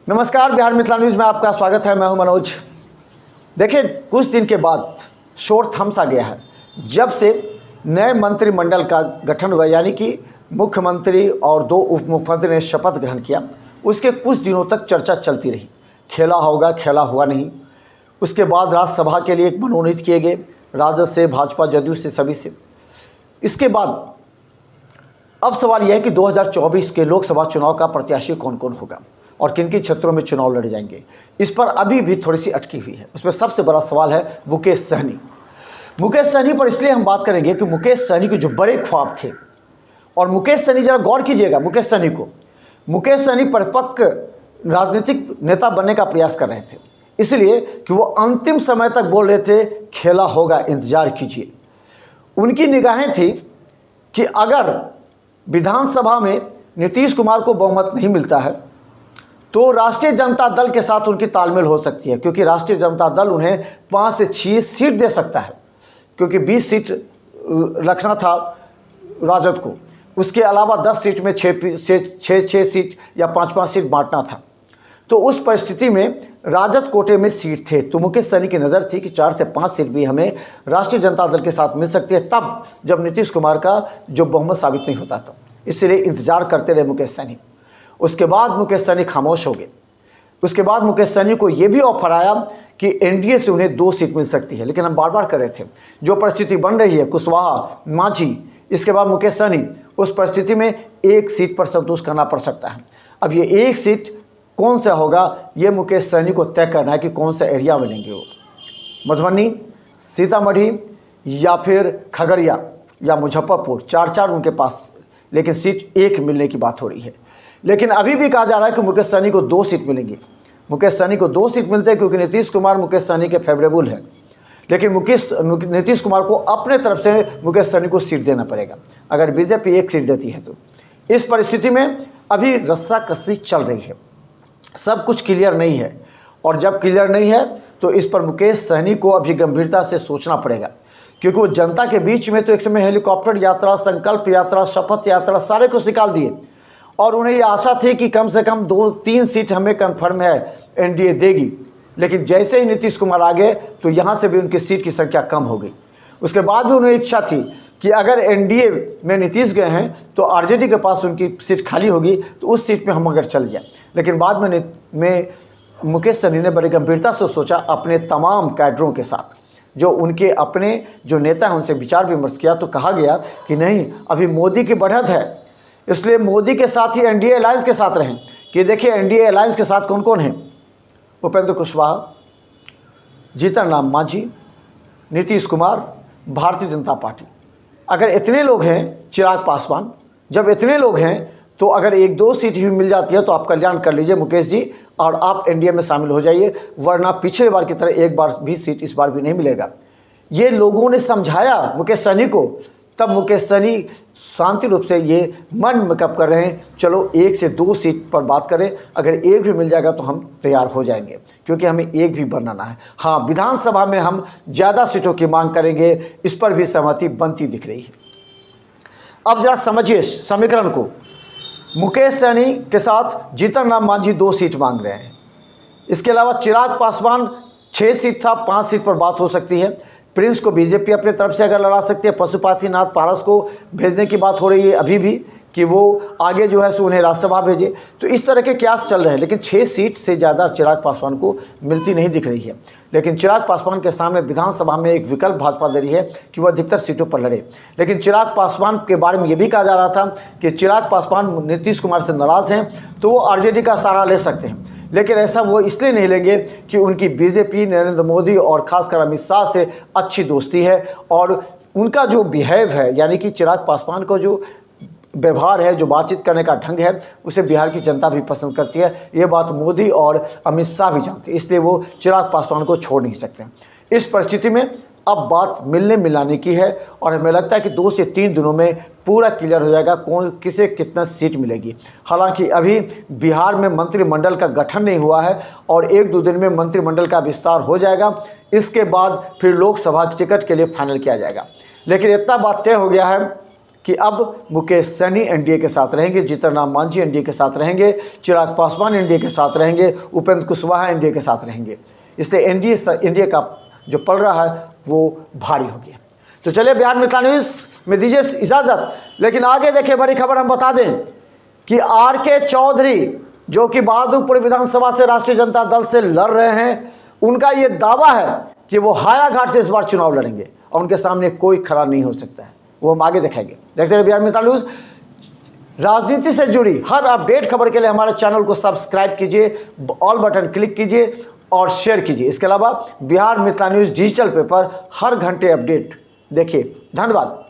नमस्कार, बिहार मिथिला न्यूज़ में आपका स्वागत है। मैं हूं मनोज। देखिए, कुछ दिन के बाद शोर थम सा गया है जब से नए मंत्रिमंडल का गठन हुआ, यानी कि मुख्यमंत्री और 2 उप मुख्यमंत्री ने शपथ ग्रहण किया। उसके कुछ दिनों तक चर्चा चलती रही, खेला होगा, खेला हुआ नहीं। उसके बाद राज्यसभा के लिए मनोनीत किए गए, राजद से, भाजपा, जदयू से, सभी से। इसके बाद अब सवाल यह है कि 2024 के लोकसभा चुनाव का प्रत्याशी कौन कौन होगा और किन किन क्षेत्रों में चुनाव लड़े जाएंगे। इस पर अभी भी थोड़ी सी अटकी हुई है। उसमें सबसे बड़ा सवाल है मुकेश सहनी। मुकेश सहनी पर इसलिए हम बात करेंगे कि मुकेश सहनी के जो बड़े ख्वाब थे, और मुकेश सहनी, जरा गौर कीजिएगा मुकेश सहनी को। मुकेश सहनी परिपक्व राजनीतिक नेता बनने का प्रयास कर रहे थे, इसलिए कि वो अंतिम समय तक बोल रहे थे खेला होगा, इंतजार कीजिए। उनकी निगाहें थी कि अगर विधानसभा में नीतीश कुमार को बहुमत नहीं मिलता है तो राष्ट्रीय जनता दल के साथ उनकी तालमेल हो सकती है, क्योंकि राष्ट्रीय जनता दल उन्हें 5 से 6 सीट दे सकता है, क्योंकि 20 सीट रखना था राजद को। उसके अलावा 10 सीट में 6 सीट या 5-5 सीट बांटना था। तो उस परिस्थिति में राजद कोटे में सीट थे, तो मुकेश सहनी की नज़र थी कि 4 से 5 सीट भी हमें राष्ट्रीय जनता दल के साथ मिल सकती है, तब जब नीतीश कुमार का जो बहुमत साबित नहीं होता था। इसलिए इंतजार करते रहे मुकेश सहनी। उसके बाद मुकेश सहनी खामोश हो गए। उसके बाद मुकेश सहनी को यह भी ऑफर आया कि एनडीए से उन्हें 2 सीट मिल सकती है, लेकिन हम बार बार कर रहे थे। जो परिस्थिति बन रही है, कुशवाहा, मांझी, इसके बाद मुकेश सहनी, उस परिस्थिति में 1 सीट पर संतोष करना पड़ सकता है। अब ये 1 सीट कौन सा होगा, ये मुकेश सहनी को तय करना है कि कौन सा एरिया में लेंगे वो, मधुबनी, सीतामढ़ी या फिर खगड़िया या मुजफ्फरपुर। 4 उनके पास, लेकिन सीट 1 मिलने की बात हो रही है। लेकिन अभी भी कहा जा रहा है कि मुकेश सहनी को 2 सीट मिलेंगी। मुकेश सहनी को 2 सीट मिलते हैं क्योंकि नीतीश कुमार मुकेश सहनी के फेवरेबल है, लेकिन नीतीश कुमार को अपने तरफ से मुकेश सहनी को सीट देना पड़ेगा अगर बीजेपी 1 सीट देती है तो। इस परिस्थिति में अभी रस्साकसी चल रही है, सब कुछ क्लियर नहीं है, और जब क्लियर नहीं है तो इस पर मुकेश सहनी को अभी गंभीरता से सोचना पड़ेगा, क्योंकि वो जनता के बीच में तो एक समय हेलीकॉप्टर यात्रा, संकल्प यात्रा, शपथ यात्रा सारे कुछ निकाल दिए, और उन्हें ये आशा थी कि कम से कम 2-3 सीट हमें कन्फर्म है एनडीए देगी। लेकिन जैसे ही नीतीश कुमार आ गए तो यहाँ से भी उनकी सीट की संख्या कम हो गई। उसके बाद भी उन्हें इच्छा थी कि अगर एनडीए में नीतीश गए हैं तो आरजेडी के पास उनकी सीट खाली होगी, तो उस सीट में हम अगर चल जाए। लेकिन बाद में मुकेश सहनी ने बड़ी गंभीरता से सोचा, अपने तमाम कैडरों के साथ, जो उनके अपने जो नेता हैं, उनसे विचार विमर्श किया, तो कहा गया कि नहीं, अभी मोदी की बढ़त है, इसलिए मोदी के साथ ही एनडीए अलायंस के साथ रहें। कि देखिए एनडीए अलायंस के साथ कौन कौन है, उपेंद्र कुशवाहा, जीतन राम मांझी, नीतीश कुमार, भारतीय जनता पार्टी। अगर इतने लोग हैं, चिराग पासवान, जब इतने लोग हैं तो अगर 1-2 सीट भी मिल जाती है तो आप कल्याण कर लीजिए मुकेश जी, और आप एनडीए में शामिल हो जाइए, वरना पिछले बार की तरह एक बार भी सीट इस बार भी नहीं मिलेगा। ये लोगों ने समझाया मुकेश सहनी को, तब मुकेश सहनी शांति रूप से ये मन मेकअप कर रहे हैं, चलो 1 से 2 सीट पर बात करें, अगर 1 भी मिल जाएगा तो हम तैयार हो जाएंगे, क्योंकि हमें 1 भी बनाना है। हाँ, विधानसभा में हम ज़्यादा सीटों की मांग करेंगे, इस पर भी सहमति बनती दिख रही है। अब जरा समझिए समीकरण को। मुकेश सहनी के साथ जीतन राम मांझी 2 सीट मांग रहे हैं। इसके अलावा चिराग पासवान 6 सीट था, 5 सीट पर बात हो सकती है। प्रिंस को बीजेपी अपने तरफ से अगर लड़ा सकती है, पशुपतिनाथ पारस को भेजने की बात हो रही है अभी भी, कि वो आगे जो है सो उन्हें राज्यसभा भेजे। तो इस तरह के क्यास चल रहे हैं, लेकिन 6 सीट से ज़्यादा चिराग पासवान को मिलती नहीं दिख रही है। लेकिन चिराग पासवान के सामने विधानसभा में एक विकल्प भाजपा दे रही है कि वह अधिकतर सीटों पर लड़े। लेकिन चिराग पासवान के बारे में ये भी कहा जा रहा था कि चिराग पासवान नीतीश कुमार से नाराज़ हैं, तो वो आरजेडी का सहारा ले सकते हैं। लेकिन ऐसा वो इसलिए नहीं लेंगे कि उनकी बीजेपी, नरेंद्र मोदी और खासकर अमित शाह से अच्छी दोस्ती है, और उनका जो बिहेव है, यानी कि चिराग पासवान को जो व्यवहार है, जो बातचीत करने का ढंग है, उसे बिहार की जनता भी पसंद करती है। ये बात मोदी और अमित शाह भी जानते हैं, इसलिए वो चिराग पासवान को छोड़ नहीं सकते। इस परिस्थिति में अब बात मिलने मिलाने की है, और हमें लगता है कि 2 से 3 दिनों में पूरा क्लियर हो जाएगा कौन किसे कितना सीट मिलेगी। हालांकि अभी बिहार में मंत्रिमंडल का गठन नहीं हुआ है, और 1-2 दिन में मंत्रिमंडल का विस्तार हो जाएगा। इसके बाद फिर लोकसभा टिकट के लिए फाइनल किया जाएगा। लेकिन इतना बात तय हो गया है कि अब मुकेश सहनी एनडीए के साथ रहेंगे, जीतन राम मांझी एनडीए के साथ रहेंगे, चिराग पासवान एनडीए के साथ रहेंगे, उपेंद्र कुशवाहा एनडीए के साथ रहेंगे। इसलिए एनडीए का जो पल रहा है वो भारी हो गया। तो चलिए बिहार मिथिला न्यूज़ में दीजिए इजाज़त, लेकिन आगे देखिए बड़ी खबर हम बता दें कि आर.के. चौधरी जो कि बहादुरपुर विधानसभा से राष्ट्रीय जनता दल से लड़ रहे हैं, उनका ये दावा है कि वो हायाघाट से इस बार चुनाव लड़ेंगे और उनके सामने कोई खड़ा नहीं हो सकता है। वो हम आगे दिखाएंगे। देखते रहिए बिहार मिथिला न्यूज़। राजनीति से जुड़ी हर अपडेट खबर के लिए हमारे चैनल को सब्सक्राइब कीजिए, ऑल बटन क्लिक कीजिए और शेयर कीजिए। इसके अलावा Bihar Mithila news digital paper हर घंटे अपडेट देखिए। धन्यवाद।